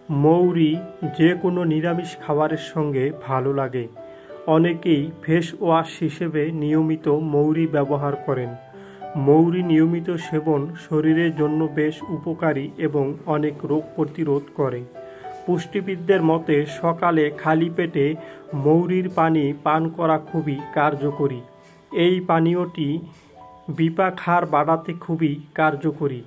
মৌরি যে কোনো নিরামিষ খাবারের সঙ্গে ভালো লাগে। অনেকেই ফেস ওয়াশ হিসেবে নিয়মিত মৌরি ব্যবহার করেন। মৌরি নিয়মিত সেবন শরীরের জন্য বেশ উপকারী এবং অনেক রোগ প্রতিরোধ করে। পুষ্টিবিদদের মতে সকালে খালি পেটে মৌরির পানি পান করা খুবই কার্যকরী। এই পানীয়টি বিপাক হার বাড়াতে খুবই কার্যকরী।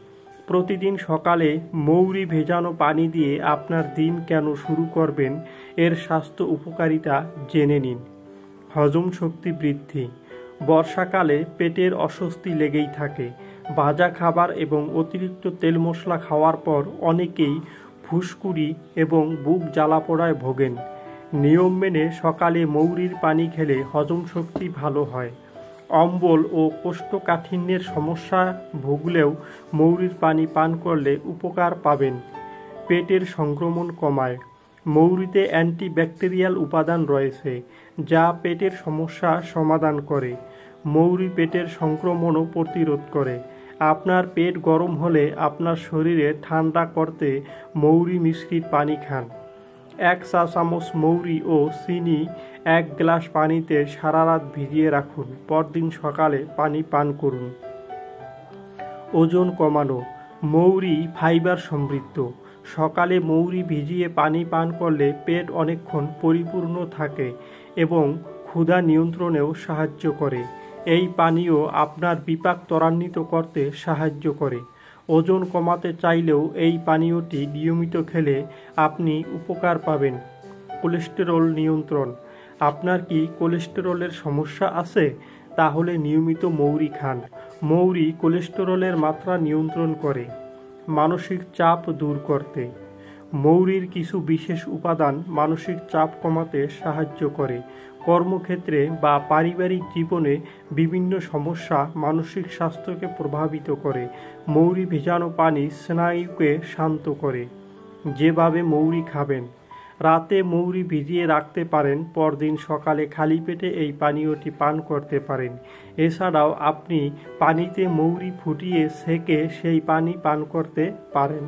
প্রতিদিন সকালে মৌরি ভেজানো পানি দিয়ে আপনার দিন কেন শুরু করবেন এর স্বাস্থ্য উপকারিতা জেনে নিন। হজম শক্তি বৃদ্ধি। বর্ষাকালে পেটের অস্বস্তি লেগেই থাকে। ভাজা খাবার এবং অতিরিক্ত তেল মশলা খাওয়ার পর অনেকেই ফুসকুড়ি এবং বুক জ্বালাপোড়ায় ভোগেন। নিয়ম মেনে সকালে মৌরির পানি খেলে হজম শক্তি ভালো হয়। অম্বল ও কোষ্ঠকাঠিন্যের সমস্যা ভুগলেও মৌরির পানি পান করলে উপকার পাবেন। পেটের সংক্রমণ কমায়। মৌরিতে অ্যান্টিব্যাকটেরিয়াল উপাদান রয়েছে যা পেটের সমস্যা সমাধান করে। মৌরি পেটের সংক্রমণও প্রতিরোধ করে। আপনার পেট গরম হলে আপনার শরীরে ঠান্ডা করতে মৌরি মিশ্রিত পানি খান। 1 চা চামচ মৌরি ও চিনি 1 গ্লাস পানিতে সারা রাত ভিজিয়ে রাখুন, পরদিন সকালে পানি পান করুন। ওজন কমানো। মৌরি ফাইবার সমৃদ্ধ। সকালে মৌরি ভিজিয়ে পানি পান করলে পেট অনেকক্ষণ পরিপূর্ণ থাকে এবং ক্ষুধা নিয়ন্ত্রণেও সাহায্য করে। এই পানীয় আপনার বিপাক ত্বরান্বিত করতে সাহায্য করে। ওজন কমাতে চাইলেও এই পানীয়টি নিয়মিত খেলে আপনি উপকার পাবেন। কোলেস্টেরল নিয়ন্ত্রণ। আপনার কি কোলেস্টেরলের সমস্যা আছে? তাহলে নিয়মিত মৌরি খান। মৌরি কোলেস্টেরলের মাত্রা নিয়ন্ত্রণ করে। মানসিক চাপ দূর করতে। মৌরির কিছু বিশেষ উপাদান মানসিক চাপ কমাতে সাহায্য করে। কর্মক্ষেত্রে বা পারিবারিক জীবনে বিভিন্ন সমস্যা মানসিক স্বাস্থ্যকে প্রভাবিত করে। মৌরি ভেজানো পানি স্নায়ুকে শান্ত করে। যেভাবে মৌরি খাবেন। রাতে মৌরি ভিজিয়ে রাখতে পারেন, পরদিন সকালে খালি পেটে এই পানীয়টি পান করতে পারেন। এছাড়াও আপনি পানিতে মৌরি ফুটিয়ে সেঁকে সেই পানি পান করতে পারেন।